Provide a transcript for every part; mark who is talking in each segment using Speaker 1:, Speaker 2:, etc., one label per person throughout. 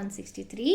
Speaker 1: 163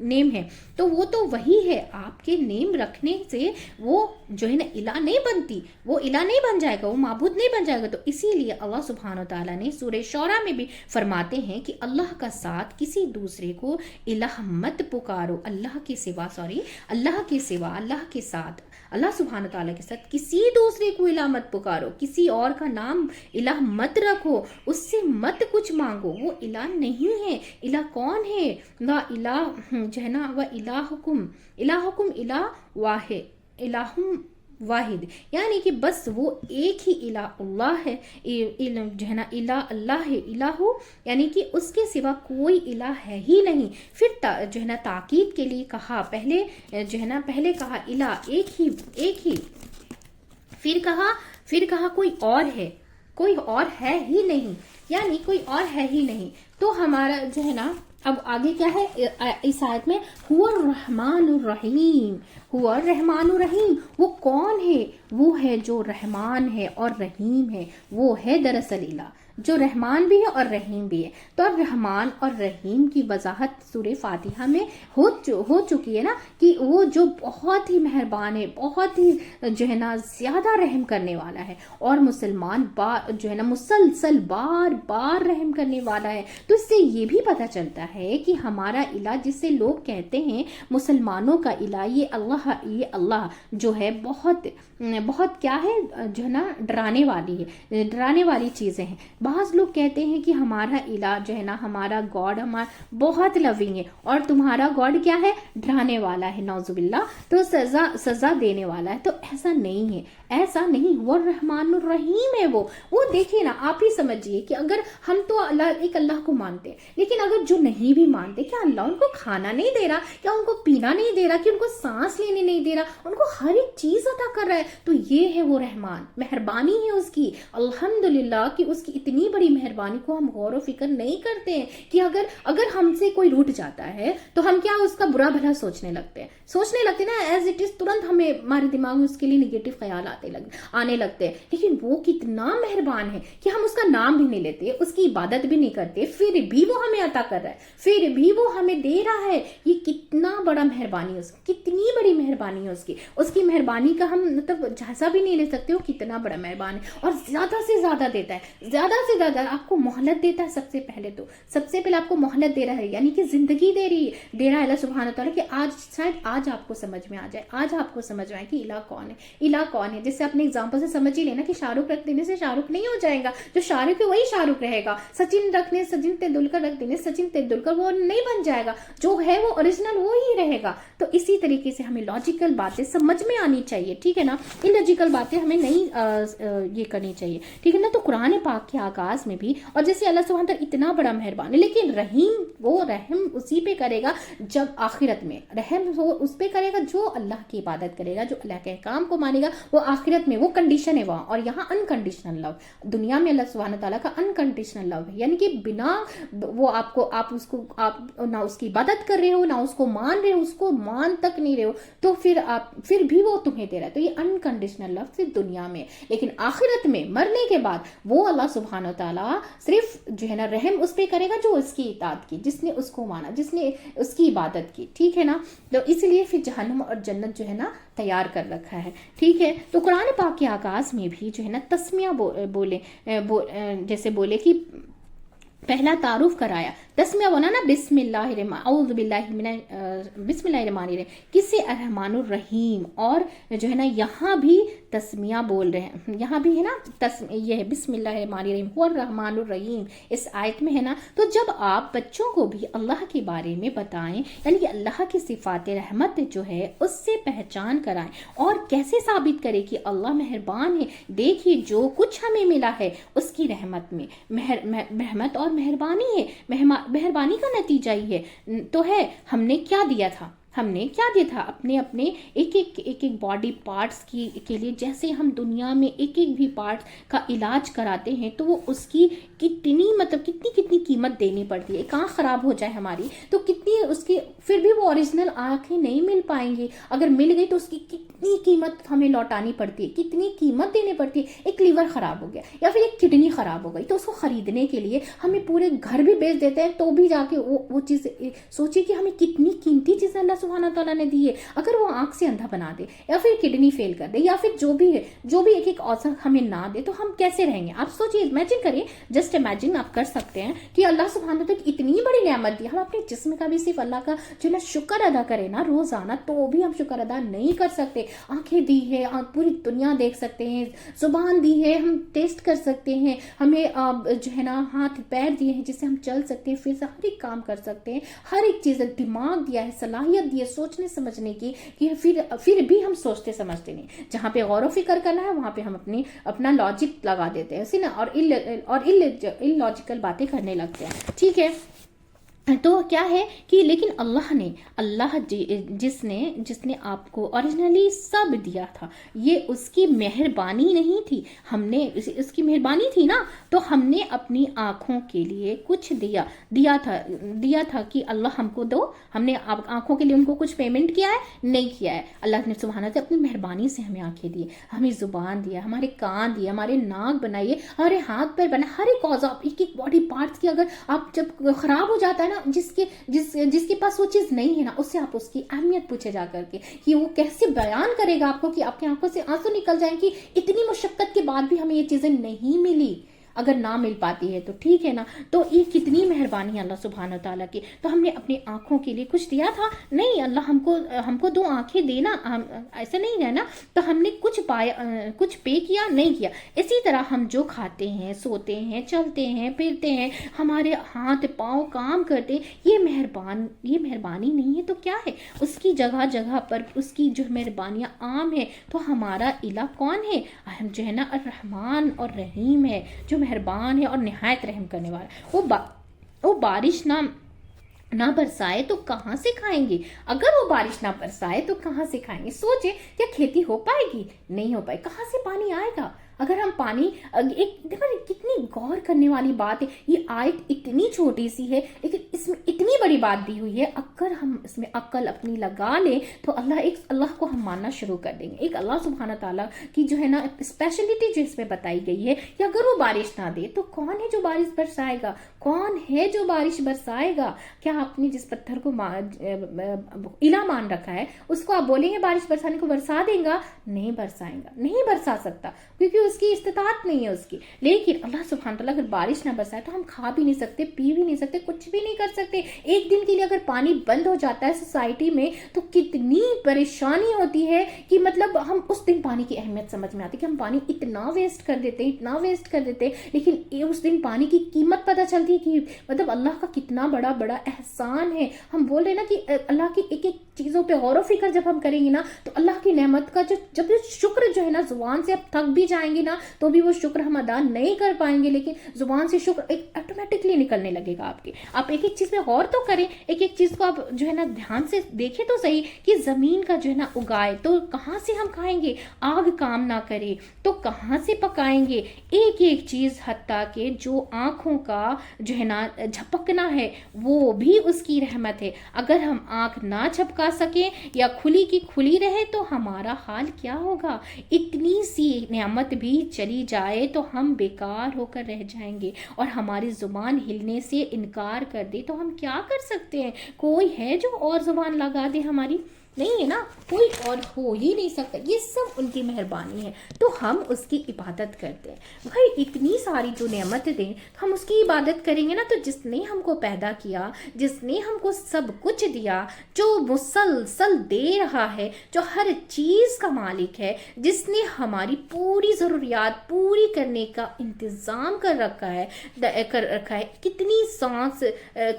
Speaker 1: نیم ہے تو وہ تو وہی ہے. آپ کے نیم رکھنے سے وہ جو ہے نا الہ نہیں بنتی, وہ الہ نہیں بن جائے گا, وہ معبود نہیں بن جائے گا. تو اسی لیے اللہ سبحانہ و تعالیٰ نے سورہ شعراء میں بھی فرماتے ہیں کہ اللہ کا ساتھ کسی دوسرے کو الہ مت پکارو, اللہ کے سوا اللہ کے ساتھ, اللہ سبحانہ تعالیٰ کے ساتھ کسی دوسرے کو الہ مت پکارو, کسی اور کا نام الہ مت رکھو, اس سے مت کچھ مانگو, وہ الہ نہیں ہے. الہ کون ہے؟ لا الہ جو ہے نا, و الہکم الہ واحد, یعنی کہ بس وہ ایک ہی الہ اللہ ہے, جو ہے نا الہ اللہ ہے. الہ یعنی کہ اس کے سوا کوئی الہ ہے ہی نہیں. پھر جو ہے نا تاکید کے لیے کہا, پہلے کہا الہ ایک ہی, پھر کہا کوئی اور ہے ہی نہیں, یعنی کوئی اور ہے ہی نہیں. تو ہمارا جو ہے نا اب آگے کیا ہے اس آیت میں, هو الرحمن الرحیم, وہ کون ہے؟ وہ ہے جو رحمان ہے اور رحیم ہے. وہ ہے دراصل الہ جو رحمان بھی ہے اور رحیم بھی ہے. تو رحمان اور رحیم کی وضاحت سورہ فاتحہ میں ہو چکی ہے نا, کہ وہ جو بہت ہی مہربان ہے, بہت ہی جو ہے نا زیادہ رحم کرنے والا ہے, اور مسلمان جو ہے نا مسلسل بار رحم کرنے والا ہے. تو اس سے یہ بھی پتہ چلتا ہے کہ ہمارا الہ جسے لوگ کہتے ہیں مسلمانوں کا الہ, یہ اللہ جو ہے بہت کیا ہے جو ہے نا ڈرانے والی چیزیں ہیں. بعض لوگ کہتے ہیں کہ ہمارا الہ جو ہے نا, ہمارا گاڈ بہت لونگ ہے, اور تمہارا گاڈ کیا ہے؟ ڈرانے والا ہے, نعوذ باللہ, تو سزا دینے والا ہے. تو ایسا نہیں ہے, وہ الرحمن الرحیم ہے. وہ دیکھیے نا, آپ ہی سمجھیے کہ اگر ہم تو اللہ کو مانتے ہیں, لیکن اگر جو نہیں بھی مانتے, کیا اللہ ان کو کھانا نہیں دے رہا, کیا ان کو پینا نہیں دے رہا, کہ ان کو سانس لینے نہیں دے رہا, ان کو ہر ایک چیز عطا کر رہا ہے. تو یہ ہے وہ رحمان, مہربانی ہے اس کی, الحمدللہ کہ اس کی اتنی بڑی مہربانی کو ہم غور و فکر نہیں کرتے ہیں. کہ اگر ہم سے کوئی روٹ جاتا ہے تو ہم کیا اس کا برا بھلا سوچنے لگتے نا, ایز اٹ از, ترنت ہمارے دماغ میں اس کے لیے نگیٹو خیال آنے لگتے ہیں. لیکن وہ کتنا مہربان ہے کہ ہم اس کا نام بھی نہیں لیتے, اس کی عبادت بھی نہیں کرتے, پھر بھی وہ ہمیں عطا کر رہا ہے, پھر بھی وہ ہمیں دے رہا ہے. یہ کتنا بڑا مہربانی ہے اس کی, کتنی بڑی مہربانی ہے اس کی مہربانی کا ہم مطلب جائزہ بھی نہیں لے سکتے. وہ کتنا بڑا مہربان ہے, اور زیادہ سے زیادہ دیتا ہے, زیادہ سے زیادہ آپ کو مہلت دیتا ہے. سب سے پہلے آپ کو مہلت دے رہا ہے, یعنی کہ زندگی دے رہا ہے اللہ سبحانہ تعالیٰ, کہ آج آپ کو سمجھ میں آ جائے, آج آپ کو سمجھ میں آئے کہ الہ کون ہے. جیسے اپنے اگزامپل سے سمجھ ہی لینا کہ شاہ رخ رکھ دینے سے شاہ رخ نہیں ہو جائے گا, جو شاہ رخ ہے وہی شاہ رخ رہے گا. سچن تندولکر رکھ دینے سچن تندولکر وہ نہیں بن جائے گا, جو ہے وہ اوریجنل وہ ہی رہے گا. تو اسی طریقے سے ہمیں لاجیکل باتیں سمجھ میں آنی چاہیے, ٹھیک ہے نا, ان لاجیکل باتیں ہمیں نہیں یہ کرنی چاہیے, ٹھیک ہے نا. تو قرآن پاک کے آغاز میں بھی, اور جیسے اللہ سبحانہ تعالیٰ اتنا بڑا مہربان ہے, لیکن وہ رحم اسی پہ کرے گا جب آخرت میں, رحم وہ اس پہ کرے گا جو اللہ کی عبادت کرے گا, جو اللہ کے احکام کو مانے گا. وہ آخرت میں وہ کنڈیشن ہے وہاں, اور یہاں انکنڈیشنل لو. دنیا میں اللہ سبحانہ تعالیٰ کا انکنڈیشنل لو ہے, یعنی کہ بنا وہ آپ نہ اس کی عبادت کر رہے ہو, نہ اس کو مان رہے ہو, اس کو مان تک نہیں رہے ہو, تو پھر بھی وہ تمہیں دے رہا ہے. تو یہ انکنڈیشنل لو صرف دنیا میں, لیکن آخرت میں مرنے کے بعد وہ اللہ سبحانہ تعالیٰ صرف جو ہے نا رحم اس پہ کرے گا جو اس کی اطاعت کی, جس نے اس کو مانا, جس نے اس کی عبادت کی, ٹھیک ہے نا. تو اس لیے پھر جہنم اور جنت جو ہے نا تیار کر رکھا ہے, ٹھیک ہے. تو قرآن پاک کے آغاز میں بھی جو ہے نا تسمیہ جیسے بولے کہ پہلا تعارف کرایا, تسمیہ بولا نا, بسم اللہ الرحمن الرحیم, کسی الرحمن الرحیم. اور جو ہے نا یہاں بھی تسمیہ بول رہے ہیں, یہاں بھی ہے نا یہ ہے بسم اللہ الرحمن الرحیم, هو الرحمن الرحیم اس آیت میں ہے نا. تو جب آپ بچوں کو بھی اللہ کے بارے میں بتائیں, یعنی کہ اللہ کی صفات رحمت جو ہے اس سے پہچان کرائیں, اور کیسے ثابت کرے کہ اللہ مہربان ہے. دیکھیے جو کچھ ہمیں ملا ہے اس کی رحمت میں رحمت اور مہربانی ہے, مہربانی کا نتیجہ ہی ہے. تو ہے ہم نے کیا دیا تھا, ہم نے کیا دیا تھا اپنے اپنے ایک باڈی پارٹس کے لیے. جیسے ہم دنیا میں ایک بھی پارٹ کا علاج کراتے ہیں تو وہ اس کی کتنی قیمت دینی پڑتی ہے. ایک آنکھ خراب ہو جائے ہماری تو کتنی اس کی، پھر بھی وہ اوریجنل آنکھیں نہیں مل پائیں گی. اگر مل گئی تو اس کی کتنی قیمت ہمیں لوٹانی پڑتی ہے، کتنی قیمت دینی پڑتی ہے. ایک لیور خراب ہو گیا یا پھر ایک کڈنی خراب ہو گئی تو اس کو خریدنے کے لیے ہمیں پورے گھر بھی بیچ دیتے ہیں تو بھی جا کے وہ چیز. سوچیے کہ ہمیں کتنی قیمتی چیزیں اللہ سبحانہ تعالیٰ نے دی ہے. اگر وہ آنکھ سے اندھا بنا دے یا پھر کڈنی فیل کر دے یا پھر جو بھی ایک اوسط ہمیں نہ دے تو ہم کیسے رہیں گے؟ آپ سوچیے، امیجن کریے، جسٹ امیجن آپ کر سکتے ہیں کہ اللہ سبحانہ تعالیٰ اتنی بڑی نعمت دی. ہم اپنے جسم کا بھی صرف اللہ کا جو ہے شکر ادا کریں نا روزانہ، تو بھی ہم شکر ادا نہیں کر سکتے. آنکھیں دی ہے، پوری دنیا دیکھ سکتے ہیں، زبان دی ہے، ہم ٹیسٹ کر سکتے ہیں، ہمیں جو ہے نا ہاتھ پیر دیے ہیں جس سے ہم چل سکتے ہیں، پھر سے ہر ایک کام کر سکتے ہیں. ہر ایک چیز، دماغ دیا ہے، صلاحیت دی ہے سوچنے سمجھنے کی، کہ پھر بھی ہم سوچتے سمجھتے نہیں. جہاں پہ غور و فکر کرنا ہے وہاں پہ ہم اپنا لاجک لگا دیتے ہیں نا، اور ان لاجیکل باتیں کرنے لگتے ہیں. ٹھیک ہے، تو کیا ہے کہ لیکن اللہ جس نے آپ کو اوریجنلی سب دیا تھا، یہ اس کی مہربانی نہیں تھی. ہم نے اس کی مہربانی تھی نا، تو ہم نے اپنی آنکھوں کے لیے کچھ دیا تھا کہ اللہ ہم کو دو. ہم نے آنکھوں کے لیے ان کو کچھ پیمنٹ کیا ہے؟ نہیں کیا ہے. اللہ نے سبحانہ سے اپنی مہربانی سے ہمیں آنکھیں دی، ہمیں زبان دیا، ہمارے کان دیے، ہمارے ناک بنائیے، ہمارے ہاتھ پیر بنائے. ہر ایک عضو، ایک باڈی پارٹس کی اگر آپ جب خراب ہو جاتا ہے نا، جس کے پاس وہ چیز نہیں ہے نا، اس سے آپ اس کی اہمیت پوچھے جا کر کے کہ وہ کیسے بیان کرے گا آپ کو، کہ آپ کی آنکھوں سے آنسو نکل جائیں کہ اتنی مشقت کے بعد بھی ہمیں یہ چیزیں نہیں ملی. اگر نہ مل پاتی ہے تو ٹھیک ہے نا. تو یہ کتنی مہربانی ہے اللہ سبحانہ تعالیٰ کی. تو ہم نے اپنی آنکھوں کے لیے کچھ دیا تھا؟ نہیں. اللہ ہم کو 2 آنکھیں دینا ایسا نہیں ہے نا، تو ہم نے کچھ پے کیا؟ نہیں کیا. اسی طرح ہم جو کھاتے ہیں، سوتے ہیں، چلتے ہیں، پھرتے ہیں، ہمارے ہاتھ پاؤں کام کرتے، یہ مہربانی نہیں ہے تو کیا ہے؟ اس کی جگہ پر اس کی جو مہربانیاں عام ہے. تو ہمارا الہ کون ہے؟ ہم جو ہے نا الرحمن اور رحیم ہے، جو مہربان ہے اور نہایت رحم کرنے والا. وہ بارش نہ برسائے تو کہاں سے کھائیں گے؟ اگر وہ بارش نہ برسائے تو کہاں سے کھائیں گے؟ سوچے، کیا کھیتی ہو پائے گی؟ نہیں ہو پائے. کہاں سے پانی آئے گا؟ اگر ہم پانی کتنی غور کرنے والی بات ہے. یہ آیت اتنی چھوٹی سی ہے لیکن اس میں اتنی بڑی بات دی ہوئی ہے. اگر ہم اس میں عقل اپنی لگا لیں تو اللہ کو ہم ماننا شروع کر دیں گے. ایک اللہ سبحانہ تعالیٰ کی جو ہے نا اسپیشلٹی جو اس میں بتائی گئی ہے کہ اگر وہ بارش نہ دے تو کون ہے جو بارش برسائے گا؟ کون ہے جو بارش برسائے گا؟ کیا آپ نے جس پتھر کو الہ مان رکھا ہے اس کو آپ بولیں گے بارش برسانے کو برسا دیں گا؟ نہیں برسائے گا، نہیں برسا سکتا، کیونکہ اس کی استطاعت نہیں ہے اس کی. لیکن اللہ سبحانہ تعالیٰ اگر بارش نہ برسائے تو ہم کھا بھی نہیں سکتے، پی بھی نہیں سکتے، کچھ بھی نہیں کر سکتے. ایک دن کے لیے اگر پانی بند ہو جاتا ہے سوسائٹی میں تو کتنی پریشانی ہوتی ہے کہ مطلب ہم اس دن پانی کی اہمیت سمجھ میں آتی ہے کہ ہم پانی اتنا ویسٹ کر دیتے ہیں. لیکن اس دن پانی کی قیمت پتہ چلتی ہے کہ مطلب اللہ کا کتنا بڑا احسان ہے. ہم بول رہے ہیں نا کہ اللہ کی ایک چیزوں پہ غور و فکر جب ہم کریں گے نا تو اللہ کی نعمت کا جب شکر جو ہے نا، زبان سے اب تھک بھی جائیں گے نا تو بھی وہ شکر ہم ادا نہیں کر پائیں گے، لیکن زبان سے شکر ایک آٹومیٹکلی نکلنے لگے گا آپ کے. آپ ایک چیز پہ غور تو کریں، ایک چیز کو آپ جو ہے نا دھیان سے دیکھیں تو صحیح کہ زمین کا جو ہے نا اگائے تو کہاں سے ہم کھائیں گے؟ آگ کام نہ کرے تو کہاں سے پکائیں گے؟ ایک چیز حتیٰ کہ جو آنکھوں کا جو ہے نا جھپکنا ہے وہ بھی اس کی رحمت ہے. اگر ہم آنکھ نہ جھپکا سکیں یا کھلی کی کھلی رہے تو ہمارا حال کیا ہوگا؟ اتنی سی نعمت بھی چلی جائے تو ہم بیکار ہو کر رہ جائیں گے، اور ہماری زبان ہلنے سے انکار کر دے تو ہم کیا کر سکتے ہیں؟ کوئی ہے جو اور زبان لگا دے ہماری؟ نہیں ہے نا، کوئی اور ہو ہی نہیں سکتا. یہ سب ان کی مہربانی ہے تو ہم اس کی عبادت کرتے ہیں. بھائی اتنی ساری جو نعمت دیں ہم اس کی عبادت کریں گے نا، تو جس نے ہم کو پیدا کیا، جس نے ہم کو سب کچھ دیا، جو مسلسل دے رہا ہے، جو ہر چیز کا مالک ہے، جس نے ہماری پوری ضروریات پوری کرنے کا انتظام کر رکھا ہے. کتنی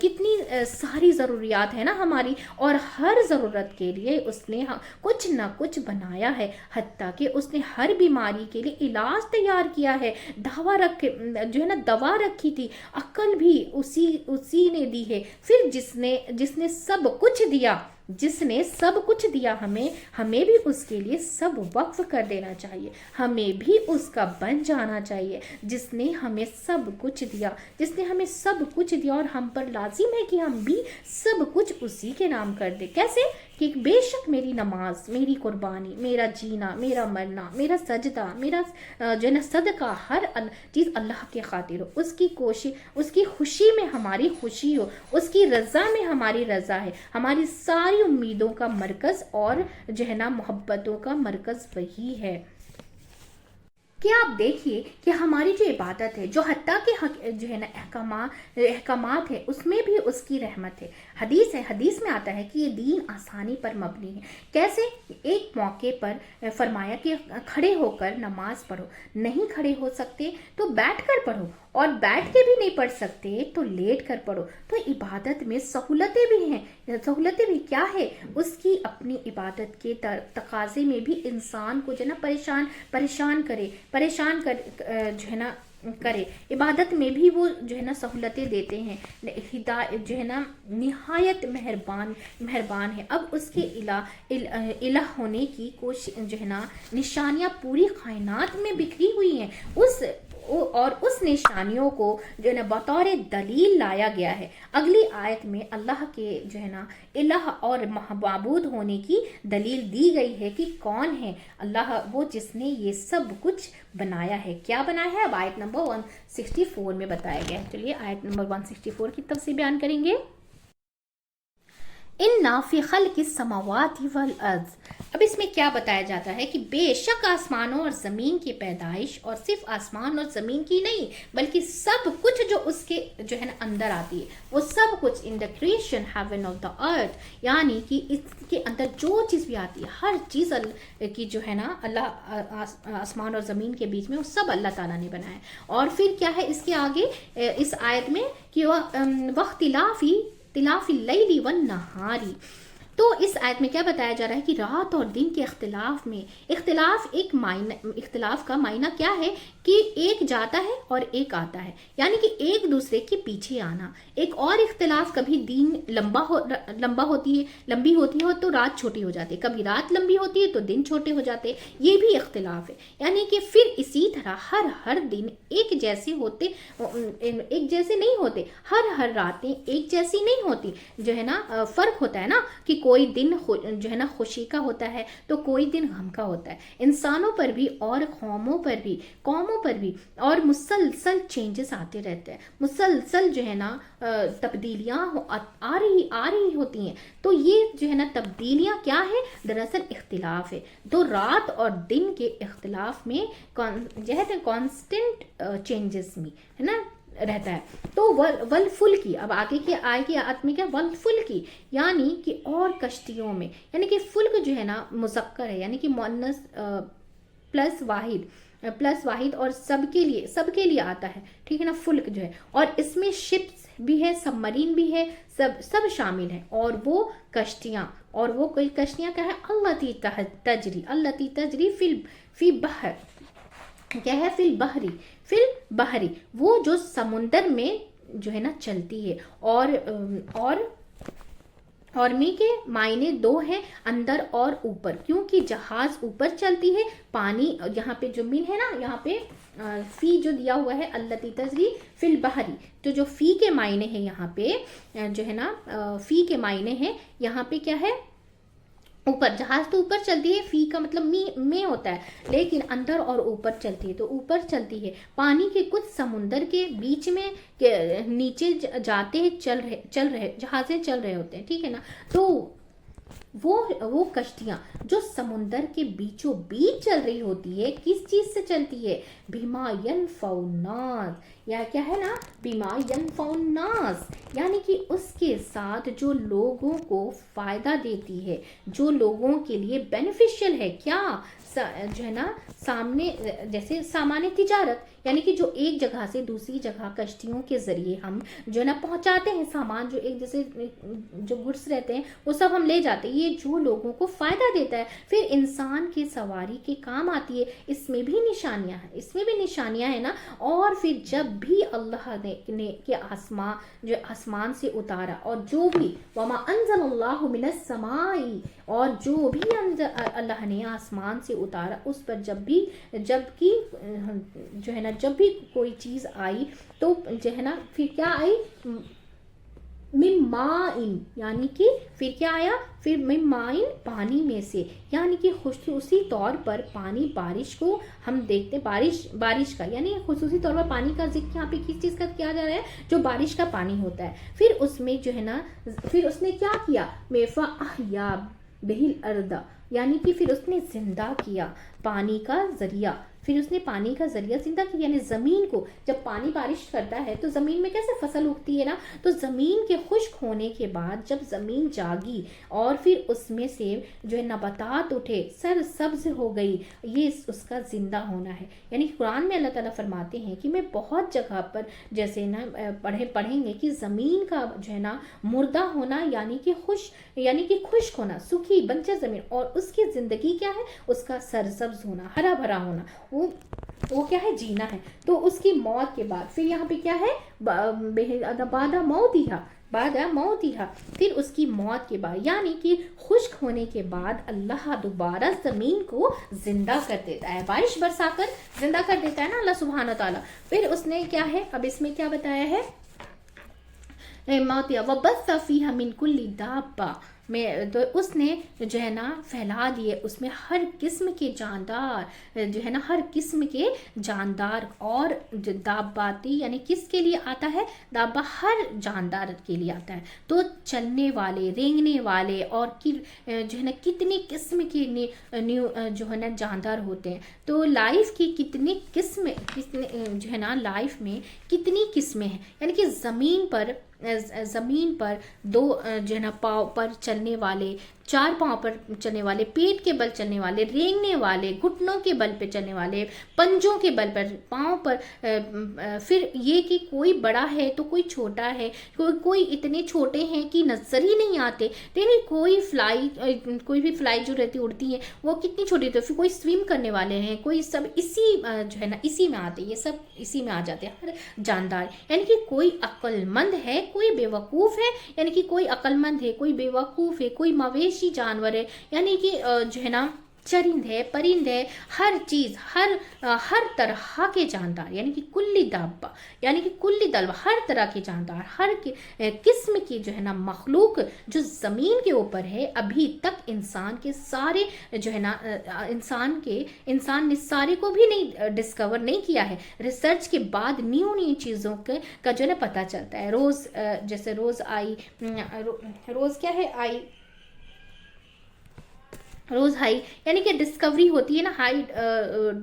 Speaker 1: کتنی ساری ضروریات ہے نا ہماری، اور ہر ضرورت کے لیے اس نے کچھ نہ کچھ بنایا ہے. حتیٰ کہ اس نے ہر بیماری کے لیے علاج تیار کیا ہے، دوا رکھی تھی، عقل بھی اسی نے دی ہے. پھر جس نے سب کچھ دیا جس نے سب کچھ دیا ہمیں بھی اس کے لیے سب وقف کر دینا چاہیے، ہمیں بھی اس کا بن جانا چاہیے، جس نے ہمیں سب کچھ دیا، جس نے ہمیں سب کچھ دیا، اور ہم پر لازم ہے کہ ہم بھی سب کچھ اسی کے نام کر دیں۔ کیسے؟ کہ بے شک میری نماز، میری قربانی، میرا جینا، میرا مرنا، میرا سجدہ، میرا جو ہے نا صدقہ، ہر چیز اللہ کے خاطر ہو، اس کی کوشش، اس کی خوشی میں ہماری خوشی ہو، اس کی رضا میں ہماری رضا ہے، ہماری ساری امیدوں کا مرکز اور جو ہے نا محبتوں کا مرکز وہی ہے۔ کہ آپ دیکھیے کہ ہماری جو عبادت ہے، جو حتیٰ کہ جو ہے نا احکامات ہے، اس میں بھی اس کی رحمت ہے۔ حدیث میں آتا ہے کہ یہ دین آسانی پر مبنی ہے۔ کیسے؟ ایک موقع پر فرمایا کہ کھڑے ہو کر نماز پڑھو، نہیں کھڑے ہو سکتے تو بیٹھ کر پڑھو، اور بیٹھ کے بھی نہیں پڑھ سکتے تو لیٹ کر پڑھو۔ تو عبادت میں سہولتیں بھی ہیں، سہولتیں بھی کیا ہے؟ اس کی اپنی عبادت کے تقاضے میں بھی انسان کو جو ہے نا پریشان جو ہے نا کرے، عبادت میں بھی وہ جو ہے نا سہولتیں دیتے ہیں، ہدایت جو ہے نا نہایت مہربان ہے۔ اب اس کے الہ ہونے کی کوشش جو ہے نا نشانیاں پوری کائنات میں بکھری ہوئی ہیں، اور اس نشانیوں کو جو ہے نا بطور دلیل لایا گیا ہے۔ اگلی آیت میں اللہ کے جو ہے نا الہ اور معبود ہونے کی دلیل دی گئی ہے کہ کون ہے اللہ، وہ جس نے یہ سب کچھ بنایا ہے۔ کیا بنایا ہے؟ اب آیت نمبر 164 میں بتایا گیا ہے۔ چلیے آیت نمبر 164 کی تفصیل بیان کریں گے۔ اِنَّ فِي خَلْقِ السَّمَاوَاتِ وَالْأَرْضِ۔ اب اس میں کیا بتایا جاتا ہے کہ بے شک آسمانوں اور زمین کی پیدائش، اور صرف آسمان اور زمین کی نہیں بلکہ سب کچھ جو اس کے جو ہے نا اندر آتی ہے، وہ سب کچھ in the creation heaven of the earth, یعنی کہ اس کے اندر جو چیز بھی آتی ہے، ہر چیز کی جو ہے نا اللہ آسمان اور زمین کے بیچ میں وہ سب اللہ تعالیٰ نے بنایا ہے۔ اور پھر کیا ہے اس کے آگے اس آیت میں کہ واختلاف اللیل والنہار، تو اس آیت میں کیا بتایا جا رہا ہے کہ رات اور دن کے اختلاف کا معنی کیا ہے کہ ایک جاتا ہے اور ایک آتا ہے، یعنی کہ ایک دوسرے کے پیچھے آنا۔ ایک اور اختلاف، کبھی دن لمبی ہوتی ہے تو رات چھوٹی ہو جاتی ہے، کبھی رات لمبی ہوتی ہے تو دن چھوٹے ہو جاتے، یہ بھی اختلاف ہے۔ یعنی کہ پھر اسی طرح ہر دن ایک جیسے نہیں ہوتے، ہر راتیں ایک جیسی نہیں ہوتی، جو ہے نا فرق ہوتا ہے نا کہ کوئی دن جو ہے نا خوشی کا ہوتا ہے تو کوئی دن غم کا ہوتا ہے۔ انسانوں پر بھی اور قوموں پر بھی اور مسلسل چینجز آتے رہتے ہیں، مسلسل جو ہے نا تبدیلیاں آ رہی ہوتی ہیں۔ تو یہ جو ہے نا تبدیلیاں کیا ہے؟ دراصل اختلاف ہے۔ تو رات اور دن کے اختلاف میں کانسٹنٹ چینجز میں ہے نا رہتا ہے۔ تو والفلکی، اب آگے کی آیت میں کیا؟ والفلکی یعنی کہ اور کشتیوں میں، یعنی کہ فلک جو ہے نا مذکر ہے، یعنی کہ مؤنث پلس واحد اور سب کے لیے آتا ہے، ٹھیک ہے نا، فلک جو ہے، اور اس میں شپس بھی ہے، سب مرین بھی ہے، سب شامل ہیں، اور وہ کشتیاں کیا ہے؟ التی تجری فی بحر، کیا ہے؟ فی البحری، وہ جو سمندر میں جو ہے نا چلتی ہے، اور میں کے معنی دو ہیں، اندر اور اوپر، کیونکہ جہاز اوپر چلتی ہے، پانی یہاں پہ جو من ہے نا، یہاں پہ فی جو دیا ہوا ہے التی تجری فی البحری، تو جو فی کے معنی ہے یہاں پہ جو ہے نا فی کے معنی ہے یہاں پہ کیا ہے؟ اوپر، جہاز تو اوپر چلتی ہے، فی کا مطلب میں ہوتا ہے، لیکن اندر اور اوپر چلتی ہے، تو اوپر چلتی ہے، پانی کے کچھ سمندر کے بیچ میں نیچے جاتے ہیں، جہازیں چل رہے ہوتے ہیں، ٹھیک ہے نا۔ تو وہ کشتیاں جو سمندر کے بیچوں بیچ چل رہی ہوتی ہے، کس چیز سے چلتی ہے؟ بما ينفع الناس، یا کیا ہے نا، بما ينفع الناس، یعنی کہ اس کے ساتھ جو لوگوں کو فائدہ دیتی ہے، جو لوگوں کے لیے بینیفیشل ہے، کیا جو ہے نا سامنے جیسے سامان تجارت، یعنی کہ جو ایک جگہ سے دوسری جگہ کشتیوں کے ذریعے ہم جو ہے نا پہنچاتے ہیں سامان، جو ایک جیسے جو گڈس رہتے ہیں وہ سب ہم لے جاتے ہیں، یہ جو لوگوں کو فائدہ دیتا ہے، پھر انسان کی سواری کے کام آتی ہے، اس میں بھی نشانیاں ہیں نا۔ اور پھر جب بھی اللہ نے کہ آسمان سے اتارا، اور جو بھی وما انزل اللہ من السماء، اور جو بھی اللہ نے آسمان سے اتارا اس پر جب بھی کوئی چیز آئی تو جو ہے نا پھر کیا آئی، من مائن، یعنی کہ پھر کیا آیا، پھر من مائن، پانی میں سے، یعنی کہ خصوصی طور پر پانی، بارش کو ہم دیکھتے بارش کا، یعنی خصوصی طور پر پانی کا ذکر یہاں پہ کس چیز کا کیا جا رہا ہے، جو بارش کا پانی ہوتا ہے۔ پھر اس میں جو ہے نا پھر اس نے کیا کیا، فَأَحْيَا بِهِ الْأَرْضَ، یعنی کہ پھر اس نے زندہ کیا پانی کا ذریعہ، پھر اس نے پانی کا ذریعہ زندہ کیا، یعنی زمین کو جب پانی بارش کرتا ہے تو زمین میں کیسے فصل اگتی ہے نا، تو زمین کے خشک ہونے کے بعد جب زمین جاگی اور پھر اس میں سے جو ہے نباتات اٹھے، سر سبز ہو گئی، یہ اس کا زندہ ہونا ہے۔ یعنی قرآن میں اللہ تعالیٰ فرماتے ہیں کہ میں بہت جگہ پر جیسے نا پڑھیں گے کہ زمین کا جو ہے نا مردہ ہونا یعنی کہ خشک ہونا، سوکھی بنجر زمین، اور اس کی زندگی کیا ہے، اس کا سرسبز ہونا، ہرا بھرا ہونا، وہ کیا ہے، جینا ہے۔ تو اس کی موت کے بعد پھر یہاں پہ کیا ہے، بعد موتها، پھر اس کی موت کے بعد یعنی کہ خشک ہونے کے بعد اللہ دوبارہ زمین کو زندہ کر دیتا ہے، بارش برسا کر زندہ کر دیتا ہے نا اللہ سبحانہ تعالیٰ۔ پھر اس نے کیا ہے، اب اس میں کیا بتایا ہے، موتها وبث فيها من كل دابة، تو اس نے جو ہے نا پھیلا دیے اس میں ہر قسم کے جاندار، جو ہے نا ہر قسم کے جاندار، اور داباتی یعنی کس کے لیے آتا ہے، دابا ہر جاندار کے لیے آتا ہے، تو چلنے والے، رینگنے والے، اور جو ہے نا کتنی قسم کے جو ہے نا جاندار ہوتے ہیں۔ تو لائف کی کتنی قسم، جو ہے نا لائف میں کتنی قسمیں ہیں، یعنی کہ زمین پر دو جو ہے نا پاؤں پر چلنے والے، چار پاؤں پر چلنے والے، پیٹ کے بل چلنے والے، رینگنے والے، گھٹنوں کے بل پہ چلنے والے، پنجوں کے بل پر، پاؤں پر، پھر یہ کہ کوئی بڑا ہے تو کوئی چھوٹا ہے، کوئی اتنے چھوٹے ہیں کہ نظر ہی نہیں آتے، لیکن کوئی بھی فلائی جو رہتی اڑتی ہیں وہ کتنی چھوٹی ہوتی ہے، پھر کوئی سویم کرنے والے ہیں، کوئی سب اسی جو ہے نا اسی میں آتے، یہ سب اسی میں آ جاتے ہیں ہر جاندار، یعنی کہ کوئی عقل مند ہے، کوئی بے وقوف ہے، یعنی کہ کوئی عقل مند ہے، کوئی بے وقوف ہے، کوئی مویشی جانور ہے، یعنی کہ جو ہے نا چرند ہے، پرند ہے، ہر چیز، ہر طرح کے جاندار، یعنی کہ کلی دابا، یعنی کہ کلی دلوا، ہر طرح کے جاندار، ہر قسم کی جو ہے نا مخلوق جو زمین کے اوپر ہے، ابھی تک انسان کے سارے جو ہے نا انسان نے سارے کو بھی نہیں ڈسکور نہیں کیا ہے، ریسرچ کے بعد نیو چیزوں کا جو ہے نا پتہ چلتا ہے، روز جیسے روز کیا ہے، روز ہائی، یعنی کہ ڈسکوری ہوتی ہے نا، ہائی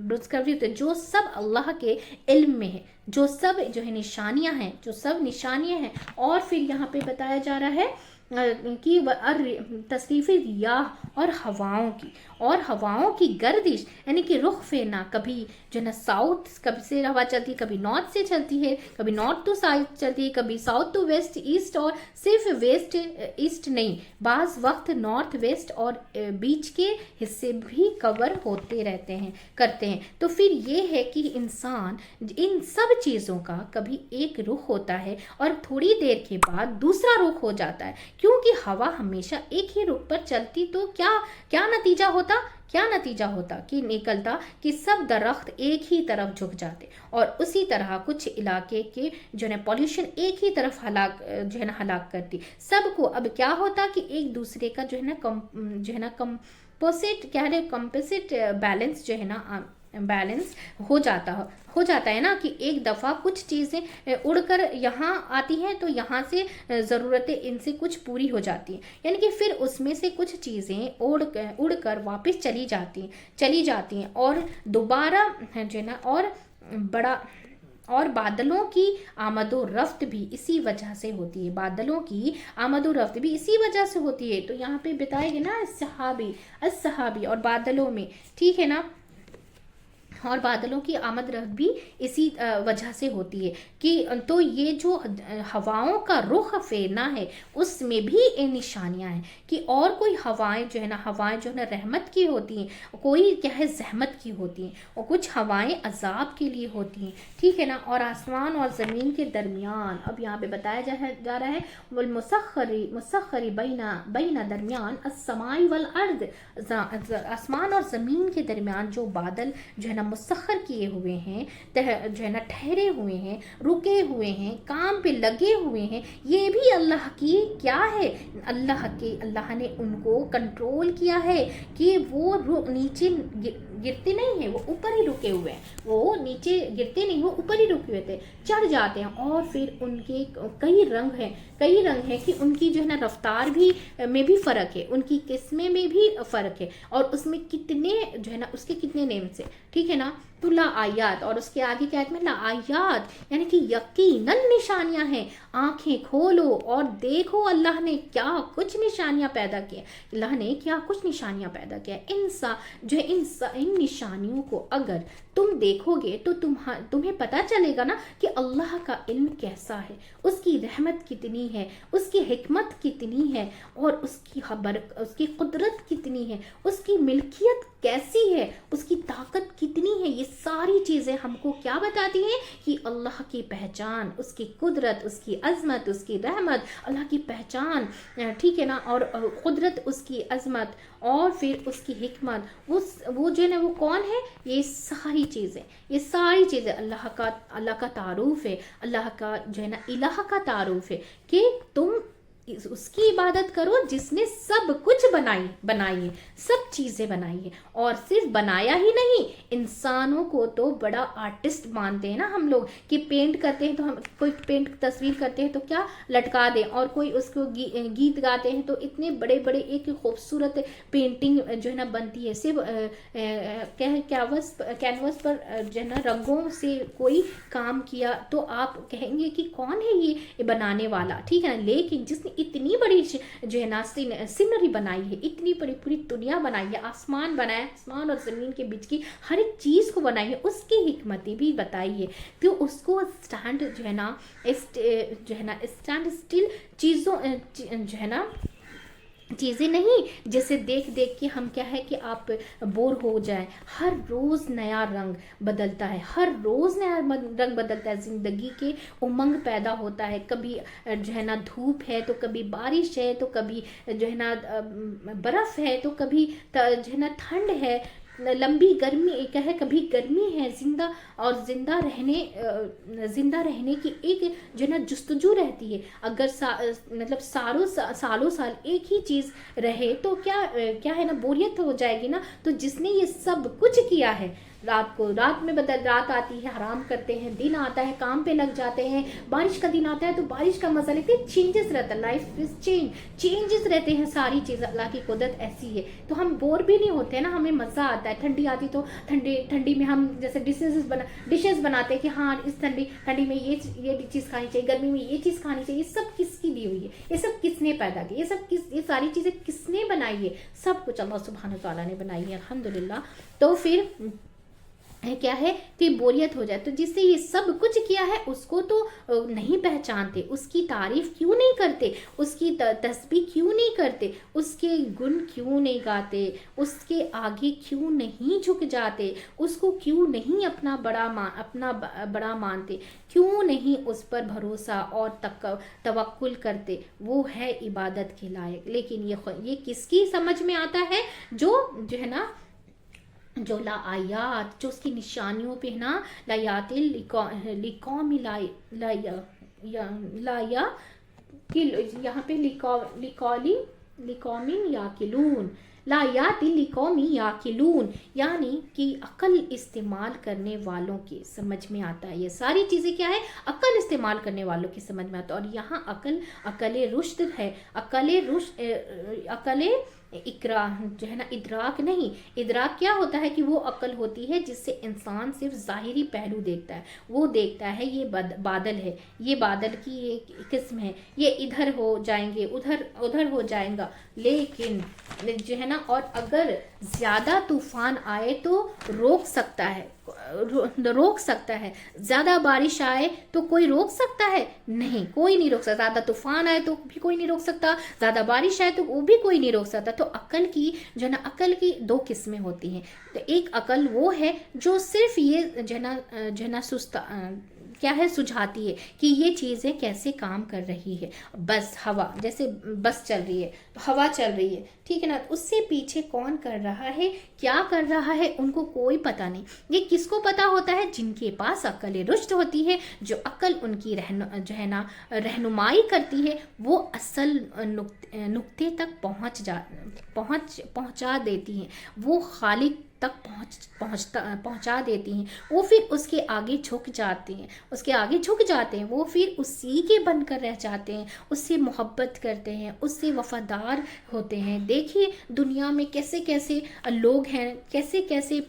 Speaker 1: ڈسکوری ہوتی ہے، جو سب اللہ کے علم میں ہے، جو سب جو ہے نشانیاں ہیں، اور پھر یہاں پہ بتایا جا رہا ہے کہ تصریف ریاح، اور ہواؤں کی گردش، یعنی کہ رخ پھیرنا، کبھی جو ہے نا ساؤتھ سے ہوا چلتی ہے، کبھی نارتھ سے چلتی ہے، کبھی نارتھ ٹو ساؤتھ چلتی ہے، کبھی ساؤتھ ٹو ویسٹ ایسٹ، اور صرف ویسٹ ایسٹ نہیں، بعض وقت نارتھ ویسٹ اور بیچ کے حصے بھی کور کرتے ہیں۔ تو پھر یہ ہے کہ انسان ان سب چیزوں کا کبھی ایک رخ ہوتا ہے اور تھوڑی دیر کے بعد دوسرا رخ ہو جاتا ہے، کیونکہ ہوا ہمیشہ ایک ہی رخ پر چلتی تو کیا نتیجہ ہوتا کہ نکلتا کہ سب درخت ایک ہی طرف جھک جاتے، اور اسی طرح کچھ علاقے کے جو ہے پولیوشن ایک ہی طرف ہلاک کرتی سب کو۔ اب کیا ہوتا کہ ایک دوسرے کا جو ہے نا کمپوزٹ بیلنس جو ہے نا بیلنس ہو جاتا ہے نا، کہ ایک دفعہ کچھ چیزیں اڑ کر یہاں آتی ہیں تو یہاں سے ضرورتیں ان سے کچھ پوری ہو جاتی ہیں، یعنی کہ پھر اس میں سے کچھ چیزیں اڑ کر واپس چلی جاتی ہیں، اور دوبارہ جو ہے نا اور بادلوں کی آمد و رفت بھی اسی وجہ سے ہوتی ہے، تو یہاں پہ بتائے گے نا السحابی اور بادلوں میں، ٹھیک ہے نا، اور بادلوں کی آمد رفت بھی اسی وجہ سے ہوتی ہے کہ تو یہ جو ہواؤں کا رخ پھیرنا ہے اس میں بھی نشانیاں ہیں کہ اور کوئی ہوائیں جو ہے نا رحمت کی ہوتی ہیں، کوئی کیا ہے زحمت کی ہوتی ہیں، اور کچھ ہوائیں عذاب کے لیے ہوتی ہیں، ٹھیک ہے نا۔ اور آسمان اور زمین کے درمیان اب یہاں پہ بتایا جا رہا ہے والمسخر بین درمیان السماء والارض، آسمان اور زمین کے درمیان جو بادل جو ہے نا مسخر کیے ہوئے ہیں، جو ہے نا ٹھہرے ہوئے ہیں، رکے ہوئے ہیں، کام پہ لگے ہوئے ہیں، یہ بھی اللہ کی کیا ہے، اللہ نے ان کو کنٹرول کیا ہے کہ وہ نیچے گرتے نہیں ہیں، وہ اوپر ہی رکے ہوئے ہیں، وہ نیچے گرتے نہیں، وہ اوپر ہی رکے ہوئے تھے، چڑھ جاتے ہیں۔ اور پھر ان کے کئی رنگ ہیں کہ ان کی جو ہے نا رفتار بھی میں بھی فرق ہے، ان کی قسمیں میں بھی فرق ہے، اور اس میں کتنے جو ہے نا اس کے کتنے نیمز ہیں، ٹھیک ہے نا۔ تو لا آیات، اور اس کے آگے کیا ہے لا آیات یعنی کہ یقیناً نشانیاں ہیں، آنکھیں کھولو اور دیکھو اللہ نے کیا کچھ نشانیاں پیدا کیا، اللہ نے کیا کچھ نشانیاں پیدا کیا۔ ان نشانیوں کو اگر تم دیکھو گے تو تمہیں پتہ چلے گا نا کہ اللہ کا علم کیسا ہے، اس کی رحمت کتنی ہے، اس کی حکمت کتنی ہے، اور اس کی قدرت کتنی ہے، اس کی ملکیت کیسی ہے، اس کی طاقت کتنی ہے۔ یہ ساری چیزیں ہم کو کیا بتاتی ہیں کہ اللہ کی پہچان، اس کی قدرت، اس کی عظمت، اس کی رحمت، اللہ کی پہچان، ٹھیک ہے نا، اور قدرت، اس کی عظمت، اور پھر اس کی حکمت، وہ جو ہے نا وہ کون ہے، یہ ساری چیزیں اللہ کا تعارف ہے، اللہ کا جو ہے نا الہ کا تعارف ہے کہ تم اس کی عبادت کرو جس نے سب کچھ بنائی ہے، سب چیزیں بنائی ہے، اور صرف بنایا ہی نہیں، انسانوں کو تو بڑا آرٹسٹ مانتے ہیں نا ہم لوگ کہ پینٹ کرتے ہیں تو ہم کوئی تصویر کرتے ہیں تو کیا لٹکا دیں، اور کوئی اس کو گیت گاتے ہیں تو اتنے بڑے بڑے ایک خوبصورت پینٹنگ جو ہے نا بنتی ہے، صرف کینوس پر جو ہے نا رنگوں سے کوئی کام کیا تو آپ کہیں گے کہ کون ہے یہ بنانے والا، ٹھیک ہے نا۔ لیکن جس نے اتنی بڑی جو ہے نا سینری بنائی ہے، اتنی بڑی پوری دنیا بنائی ہے، آسمان بنایا، آسمان اور زمین کے بیچ کی ہر ایک چیز کو بنائی ہے، اس کی حکمتیں بھی بتائی ہے، تو اس کو اسٹینڈ جو ہے نا اسٹینڈ اسٹل چیزوں جو ہے نا چیزیں نہیں جیسے دیکھ کے ہم کیا ہے کہ آپ بور ہو جائیں۔ ہر روز نیا رنگ بدلتا ہے، زندگی کے امنگ پیدا ہوتا ہے، کبھی جو ہے نا دھوپ ہے تو کبھی بارش ہے تو کبھی جو ہے نا برف ہے تو کبھی جو ہے نا ٹھنڈ ہے، لمبی گرمی کیا ہے، کبھی گرمی ہے، زندہ رہنے کی ایک جو ہے نا جستجو رہتی ہے۔ اگر مطلب سالوں سال ایک ہی چیز رہے تو کیا ہے نا بوریت ہو جائے گی نا۔ تو جس نے یہ سب کچھ کیا ہے، رات میں رات آتی ہے، حرام کرتے ہیں، دن آتا ہے، کام پہ لگ جاتے ہیں، بارش کا دن آتا ہے تو بارش کا مزہ لیتے ہیں، چینجز رہتا ہے، لائف از چینجز رہتے ہیں، ساری چیزیں اللہ کی قدرت ایسی ہے تو ہم بور بھی نہیں ہوتے نا، ہمیں مزہ آتا ہے۔ ٹھنڈی آتی تو ٹھنڈی میں ہم جیسے ڈشز بناتے ہیں کہ ہاں اس ٹھنڈی میں یہ چیز کھانی چاہیے، گرمی میں یہ چیز کھانی چاہیے۔ یہ سب کس کی دی ہوئی ہے، یہ سب کس نے پیدا کی، یہ ساری چیزیں کس نے بنائی ہے، سب کچھ اللہ سبحانہ تعالیٰ نے بنائی ہے، الحمدللہ۔ تو پھر کیا ہے کہ بوریت ہو جائے، تو جس سے یہ سب کچھ کیا ہے اس کو تو نہیں پہچانتے، اس کی تعریف کیوں نہیں کرتے، اس کی تسبیح کیوں نہیں کرتے، اس کے گن کیوں نہیں گاتے، اس کے آگے کیوں نہیں جھک جاتے، اس کو کیوں نہیں اپنا بڑا مانتے، کیوں نہیں اس پر بھروسہ اور توکل کرتے، وہ ہے عبادت کے لائق۔ لیکن یہ کس کی سمجھ میں آتا ہے، جو ہے نا جو لا آیات، جو اس کی نشانیوں پہ نا لایات لقوم یہاں پہ لقوم یاقلون، لایات لقوم یاقلون یعنی کہ عقل استعمال کرنے والوں کی سمجھ میں آتا ہے۔ یہ ساری چیزیں کیا ہے، عقل استعمال کرنے والوں کی سمجھ میں آتا ہے، اور یہاں عقل رشد ہے، عقل جو ہے نا ادراک نہیں۔ ادراک کیا ہوتا ہے کہ وہ عقل ہوتی ہے جس سے انسان صرف ظاہری پہلو دیکھتا ہے، وہ دیکھتا ہے یہ بادل ہے، یہ بادل کی ایک قسم ہے، یہ ادھر ہو جائیں گے، ادھر ہو جائیں گا، لیکن جو ہے نا اور اگر زیادہ طوفان آئے تو روک سکتا ہے، روک سکتا ہے؟ زیادہ بارش آئے تو کوئی روک سکتا ہے؟ نہیں، کوئی نہیں روک سکتا. زیادہ طوفان آئے تو بھی کوئی نہیں روک سکتا، زیادہ بارش آئے تو وہ بھی کوئی نہیں روک سکتا. تو عقل کی جو ہے نا، عقل کی دو قسمیں ہوتی ہیں. تو ایک عقل وہ ہے جو صرف یہ جو ہے نا کیا ہے، سجھاتی ہے کہ یہ چیزیں کیسے کام کر رہی ہے. بس ہوا، جیسے بس چل رہی ہے، ہوا چل رہی ہے، ٹھیک ہے نا، اس سے پیچھے کون کر رہا ہے، کیا کر رہا ہے، ان کو کوئی پتہ نہیں. یہ کس کو پتہ ہوتا ہے؟ جن کے پاس عقل رشد ہوتی ہے، جو عقل ان کی جو ہے نا رہنمائی کرتی ہے، وہ اصل نقطے تک پہنچا دیتی ہیں، وہ خالق تک پہنچا دیتی ہیں. وہ پھر اس کے آگے جھک جاتے ہیں، وہ پھر اسی کے بن کر رہ جاتے ہیں، اس سے محبت کرتے ہیں، اس سے وفادار ہوتے ہیں. دیکھیے دنیا میں کیسے کیسے لوگ ہیں، کیسے کیسے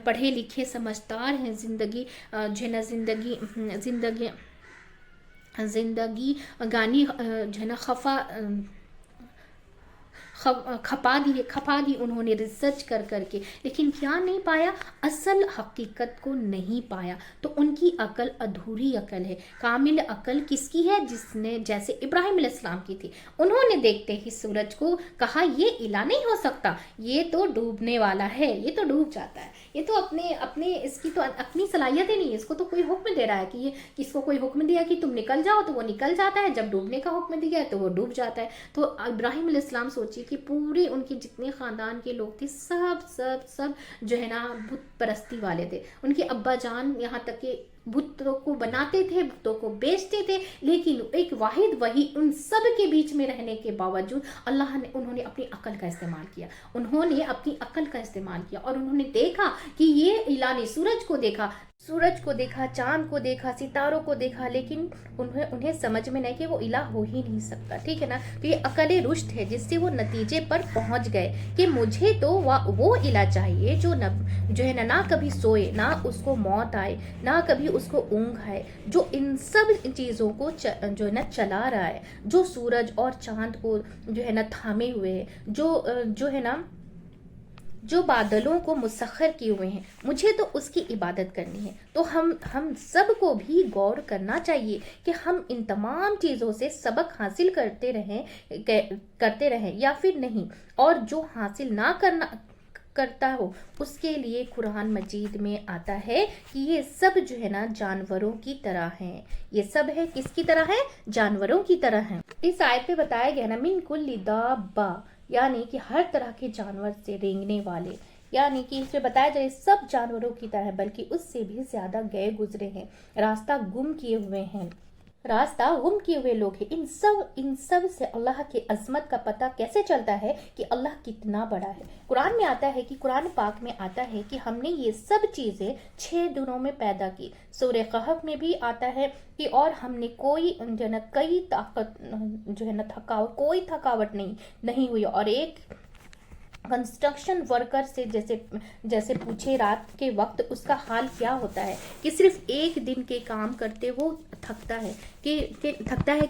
Speaker 1: پڑھے لکھے سمجھدار ہیں، زندگی جو ہے نا زندگی گانی جو ہے نا کھپا دی انہوں نے ریسرچ کر کے، لیکن کیا نہیں پایا؟ اصل حقیقت کو نہیں پایا. تو ان کی عقل ادھوری عقل ہے. کامل عقل کس کی ہے؟ جس نے جیسے ابراہیم علیہ السلام کی تھی. انہوں نے دیکھتے ہی سورج کو کہا یہ الہ نہیں ہو سکتا، یہ تو ڈوبنے والا ہے، یہ تو ڈوب جاتا ہے، یہ تو اپنے اس کی تو اپنی صلاحیتیں نہیں ہے، اس کو تو کوئی حکم دے رہا ہے کہ یہ، کس کو کوئی حکم دیا کہ تم نکل جاؤ تو وہ نکل جاتا ہے، جب ڈوبنے کا حکم دیا ہے تو وہ ڈوب جاتا ہے. تو ابراہیم علیہ السلام سوچیے کہ پورے ان کے جتنے خاندان کے لوگ تھے، سب جو ہے نا بت پرستی والے تھے. ان کے ابا جان یہاں تک کہ بتوں کو بناتے تھے، بتوں کو بیچتے تھے، لیکن ایک واحد وہی ان سب کے بیچ میں رہنے کے باوجود انہوں نے اپنی عقل کا استعمال کیا. اور انہوں نے دیکھا کہ یہ الہ نے سورج کو دیکھا، چاند کو دیکھا، ستاروں کو دیکھا، لیکن انہیں سمجھ میں نہیں کہ وہ الہ ہو ہی نہیں سکتا. ٹھیک ہے نا. تو یہ عقل رشد ہے جس سے وہ نتیجے پر پہنچ گئے کہ مجھے تو وہ الہ چاہیے جو ہے نہ کبھی سوئے، نہ اس کو موت آئے، نہ کبھی اس کو اونگ آئے، جو ان سب چیزوں کو جو ہے نا چلا رہا ہے، جو سورج اور چاند کو جو ہے نا تھامے ہوئے ہے، جو ہے نا جو بادلوں کو مسخر کیے ہوئے ہیں. مجھے تو اس کی عبادت کرنی ہے. تو ہم سب کو بھی غور کرنا چاہیے کہ ہم ان تمام چیزوں سے سبق حاصل کرتے رہیں یا پھر نہیں. اور جو حاصل نہ کرتا ہو اس کے لیے قرآن مجید میں آتا ہے کہ یہ سب جو ہے نا جانوروں کی طرح ہیں. یہ سب ہے کس کی طرح ہے؟ جانوروں کی طرح ہیں. اس آیت پہ بتایا گیا نا من کل دابہ، یعنی کہ ہر طرح کے جانور سے رینگنے والے، یعنی کہ اس میں بتایا جائے سب جانوروں کی طرح ہے، بلکہ اس سے بھی زیادہ گئے گزرے ہیں، راستہ گم کیے ہوئے لوگ ہیں. ان سب سے اللہ کی عظمت کا پتہ کیسے چلتا ہے کہ اللہ کتنا بڑا ہے؟ قرآن میں آتا ہے کہ قرآن پاک میں آتا ہے کہ ہم نے یہ سب چیزیں 6 دنوں میں پیدا کی. سورہ کہف میں بھی آتا ہے کہ اور ہم نے کوئی جو ہے نا کوئی تھکاوٹ نہیں ہوئی. اور ایک کنسٹرکشن ورکر سے جیسے پوچھے رات کے وقت اس کا حال کیا ہوتا ہے کہ صرف ایک دن کے کام کرتے وہ تھکتا ہے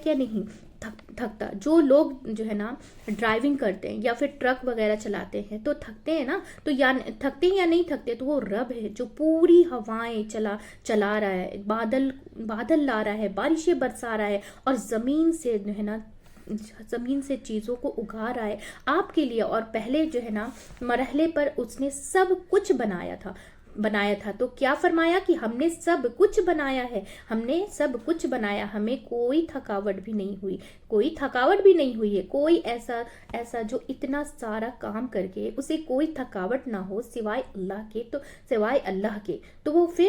Speaker 1: کیا نہیں تھکتا. جو لوگ جو ہے نا ڈرائیونگ کرتے ہیں یا پھر ٹرک وغیرہ چلاتے ہیں تو تھکتے ہیں نا، تو یا تھکتے ہیں یا نہیں تھکتے. تو وہ رب ہے جو پوری ہوائیں چلا رہا ہے، بادل لا رہا ہے، بارشیں برسا رہا ہے، اور زمین سے چیزوں کو اگا رہا ہے آپ کے لیے. اور پہلے جو ہے نا مرحلے پر اس نے سب کچھ بنایا تھا. تو کیا فرمایا کہ ہم نے سب کچھ بنایا ہے، ہمیں کوئی تھکاوٹ بھی نہیں ہوئی ہے. کوئی ایسا جو اتنا سارا کام کر کے اسے کوئی تھکاوٹ نہ ہو سوائے اللہ کے. تو وہ پھر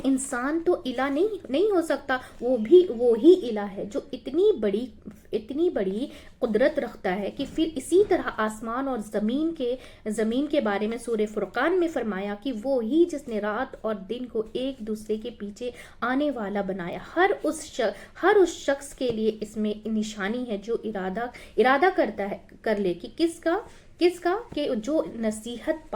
Speaker 1: انسان تو الہ نہیں ہو سکتا. وہی الہ ہے جو اتنی بڑی قدرت رکھتا ہے کہ پھر اسی طرح آسمان اور زمین کے بارے میں سورہ فرقان میں فرمایا کہ وہی جس نے رات اور دن کو ایک دوسرے کے پیچھے آنے والا بنایا. ہر اس شخص کے لیے اس میں نشانی ہے جو ارادہ کر لے کہ کس کا کہ جو نصیحت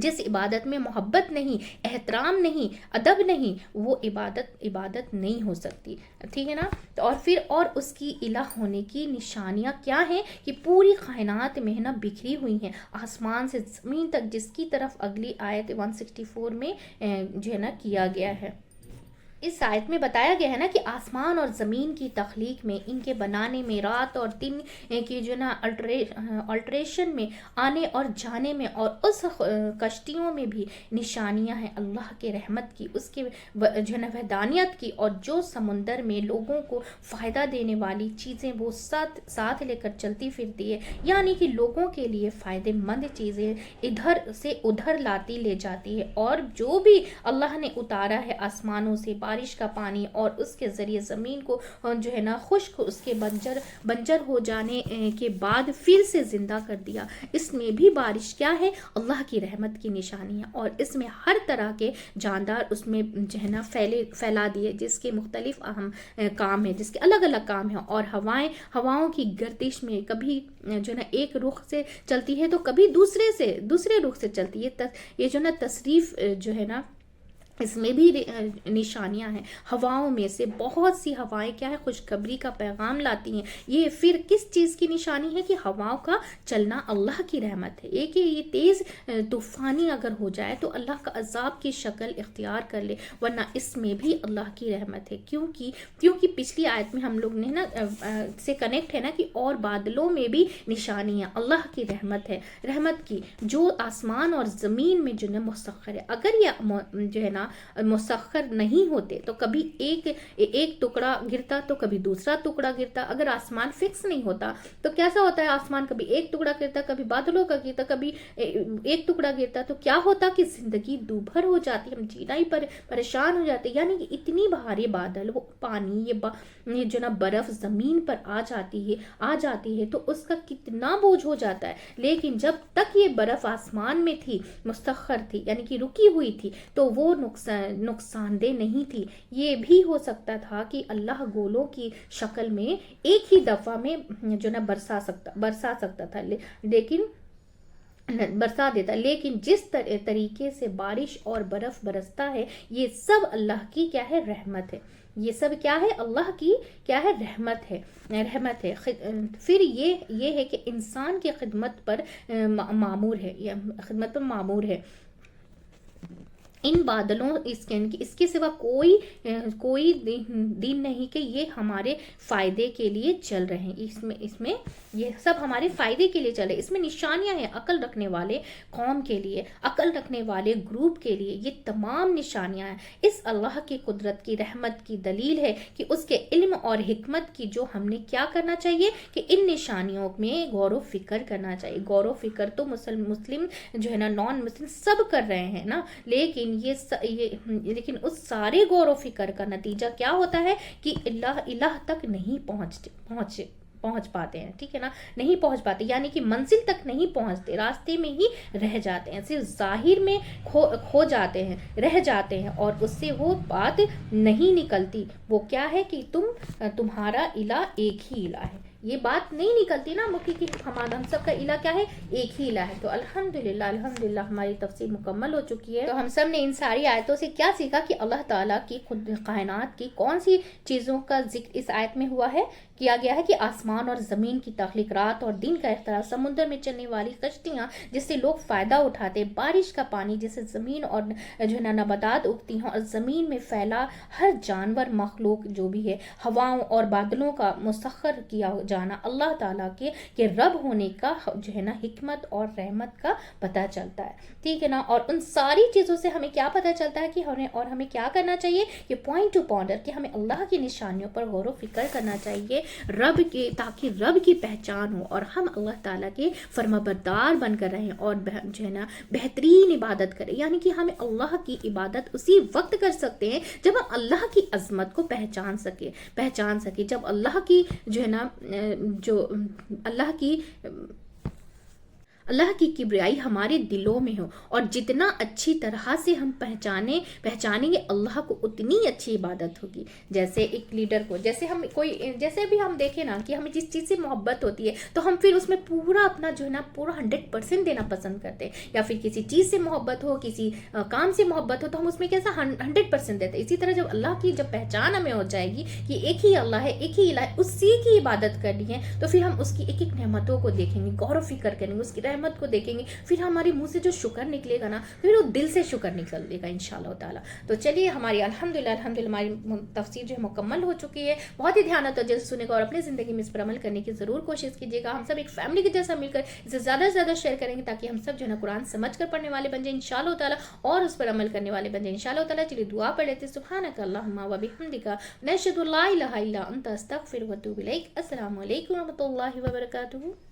Speaker 1: جس عبادت میں محبت نہیں، احترام نہیں، ادب نہیں، وہ عبادت نہیں ہو سکتی، ٹھیک ہے نا۔ اور پھر اور اس کی الہ ہونے کی نشانیاں کیا ہیں کہ پوری کائنات میں نا بکھری ہوئی ہیں، آسمان سے زمین تک، جس کی طرف اگلی آیت 164 میں جو ہے نا کیا گیا ہے۔ اس آیت میں بتایا گیا ہے نا کہ آسمان اور زمین کی تخلیق میں، ان کے بنانے میں، رات اور دن کی جو نا الٹریشن میں، آنے اور جانے میں، اور اس کشتیوں میں بھی نشانیاں ہیں اللہ کے رحمت کی، اس کے جو ہے نا وحدانیت کی، اور جو سمندر میں لوگوں کو فائدہ دینے والی چیزیں وہ ساتھ لے کر چلتی پھرتی ہے، یعنی کہ لوگوں کے لیے فائدہ مند چیزیں ادھر سے ادھر لاتی لے جاتی ہے، اور جو بھی اللہ نے اتارا ہے آسمانوں سے بارش کا پانی، اور اس کے ذریعے زمین کو جو ہے نا خشک، اس کے بنجر ہو جانے کے بعد پھر سے زندہ کر دیا، اس میں بھی بارش کیا ہے؟ اللہ کی رحمت کی نشانی ہے، اور اس میں ہر طرح کے جاندار اس میں جو ہے نا پھیلا دیے، جس کے مختلف اہم کام ہیں، جس کے الگ الگ کام ہیں، اور ہواؤں کی گردش میں کبھی جو ہے نا ایک رخ سے چلتی ہے تو کبھی دوسرے رخ سے چلتی ہے، یہ جو ہے نا تصریف جو ہے نا اس میں بھی نشانیاں ہیں۔ ہواؤں میں سے بہت سی ہوائیں کیا ہے؟ خوشخبری کا پیغام لاتی ہیں۔ یہ پھر کس چیز کی نشانی ہے؟ کہ ہواؤں کا چلنا اللہ کی رحمت ہے۔ ایک یہ تیز طوفانی اگر ہو جائے تو اللہ کا عذاب کی شکل اختیار کر لے، ورنہ اس میں بھی اللہ کی رحمت ہے، کیونکہ پچھلی آیت میں ہم لوگ نے نا سے کنیکٹ ہے نا کہ اور بادلوں میں بھی نشانی ہے، اللہ کی رحمت ہے، رحمت کی، جو آسمان اور زمین میں جو ہے مسخر ہے۔ اگر یہ جو ہے نا مسخر نہیں ہوتے تو کبھی ایک ٹکڑا گرتا تو کبھی دوسرا ٹکڑا گرتا۔ اگر آسمان فکس نہیں ہوتا تو کیسا ہوتا ہے؟ آسمان کبھی ایک ٹکڑا گرتا، کبھی بادلوں کا گرتا، کبھی ایک ٹکڑا گرتا، تو کیا ہوتا کہ زندگی دوبھر ہو جاتی، ہم جینا ہی پریشان ہو جاتے، یعنی کہ اتنی بھاری بادل، وہ پانی، یہ جو نا برف زمین پر آ جاتی ہے تو اس کا کتنا بوجھ ہو جاتا ہے۔ لیکن جب تک یہ برف آسمان میں تھی، مستخر تھی، یعنی کہ رکی ہوئی تھی، تو وہ نقصان دہ نہیں تھی۔ یہ بھی ہو سکتا تھا کہ اللہ گولوں کی شکل میں ایک ہی دفعہ میں جو نا برسا سکتا تھا، لیکن برسا دیتا، لیکن جس طریقے سے بارش اور برف برستا ہے، یہ سب اللہ کی کیا ہے؟ رحمت ہے۔ یہ سب کیا ہے؟ اللہ کی کیا ہے؟ رحمت ہے۔ پھر یہ ہے کہ انسان کی خدمت پر معمور ہے۔ ان بادلوں اس کے سوا کوئی دن نہیں کہ یہ ہمارے فائدے کے لیے چل رہے ہیں، اس میں یہ سب ہمارے فائدے کے لیے چل رہے ہیں۔ اس میں نشانیاں ہیں عقل رکھنے والے قوم کے لیے، عقل رکھنے والے گروپ کے لیے، یہ تمام نشانیاں ہیں۔ اس اللہ کی قدرت کی رحمت کی دلیل ہے کہ اس کے علم اور حکمت کی، جو ہم نے کیا کرنا چاہیے کہ ان نشانیوں میں غور و فکر کرنا چاہیے۔ غور و فکر تو مسلم جو ہے نا، نان مسلم سب کر رہے ہیں نا، لیکن اس سارے غور و فکر کا نتیجہ کیا ہوتا ہے کہ الہ تک نہیں پہنچ پاتے ہیں، ٹھیک ہے نا، نہیں پہنچ پاتے، یعنی کہ منزل تک نہیں پہنچتے، راستے میں ہی رہ جاتے ہیں، صرف ظاہر میں کھو جاتے ہیں، رہ جاتے ہیں، اور اس سے وہ بات نہیں نکلتی۔ وہ کیا ہے کہ تمہارا الہ ایک ہی الہ ہے، یہ بات نہیں نکلتی نا مکھی کی ہم سب کا الہ کیا ہے؟ ایک ہی الہ ہے۔ تو الحمدللہ ہماری تفسیر مکمل ہو چکی ہے۔ تو ہم سب نے ان ساری آیتوں سے کیا سیکھا کہ اللہ تعالیٰ کی خود کائنات کی کون سی چیزوں کا ذکر اس آیت میں کیا گیا ہے کہ آسمان اور زمین کی تخلیق، رات اور دن کا اختلاف، سمندر میں چلنے والی کشتیاں جس سے لوگ فائدہ اٹھاتے، بارش کا پانی جس سے زمین اور جو ہے نا نباتات اگتی ہیں، اور زمین میں پھیلا ہر جانور مخلوق جو بھی ہے، ہواؤں اور بادلوں کا مسخر کیا جانا، اللہ تعالیٰ کے رب ہونے کا جو ہے نا حکمت اور رحمت کا پتہ چلتا ہے، ٹھیک ہے نا۔ اور ان ساری چیزوں سے ہمیں کیا پتہ چلتا ہے کہ ہمیں کیا کرنا چاہیے کہ پوائنٹ ٹو پونڈر، کہ ہمیں اللہ کی نشانیوں پر غور و فکر کرنا چاہیے، تاکہ رب کی پہچان ہو اور ہم اللہ تعالیٰ کے فرمانبردار بن کر رہیں، اور جو ہے نا بہترین عبادت کریں، یعنی کہ ہمیں اللہ کی عبادت اسی وقت کر سکتے ہیں جب ہم اللہ کی عظمت کو پہچان سکے، جب اللہ کی جو ہے نا جو اللہ کی اللہ کی کبریائی ہمارے دلوں میں ہو، اور جتنا اچھی طرح سے ہم پہچانیں گے اللہ کو، اتنی اچھی عبادت ہوگی. جیسے ایک لیڈر کو، جیسے بھی ہم دیکھیں نا کہ ہمیں جس چیز سے محبت ہوتی ہے تو ہم پھر اس میں پورا اپنا جو ہے نا پورا 100% دینا پسند کرتے ہیں. یا پھر کسی چیز سے محبت ہو، کسی کام سے محبت ہو، تو ہم اس میں کیسا 100% دیتے ہیں. اسی طرح جب اللہ کی جب پہچان ہمیں ہو جائے گی کہ ایک ہی اللہ ہے، ایک ہی الہ ہے، اسی کی عبادت کرنی ہے، تو پھر ہم اس کی ایک ایک نعمتوں کو دیکھیں گے، غور و فکر کریں گے، اس کی رحمت کو دیکھیں گے. پھر ہمارے منہ سے جو شکر نکلے گا نا، پھر وہ دل سے شکر نکلے گا انشاءاللہ تعالیٰ. تو چلیے ہماری الحمدللہ ہماری تفسیر جو ہے مکمل ہو چکی ہے. بہت ہی دھیان و توجہ سے سننے کا اور اپنی زندگی میں اس پر عمل کرنے کی ضرور کوشش کیجیے گا. ہم سب ایک فیملی کی جیسا مل کر اسے زیادہ سے زیادہ شیئر کریں گے تاکہ ہم سب جو ہے نا قرآن سمجھ کر پڑھنے والے بن جائیں انشاءاللہ تعالیٰ، اور اس پر عمل کرنے والے بن جائیں انشاءاللہ تعالیٰ. چلیے دعا پڑھ لیتے ہیں. سبحانک اللہم و بحمدک، نشہد لا الہ الا انت، استغفرک و اتوب الیک. السلام علیکم و رحمۃ اللہ وبرکاتہ.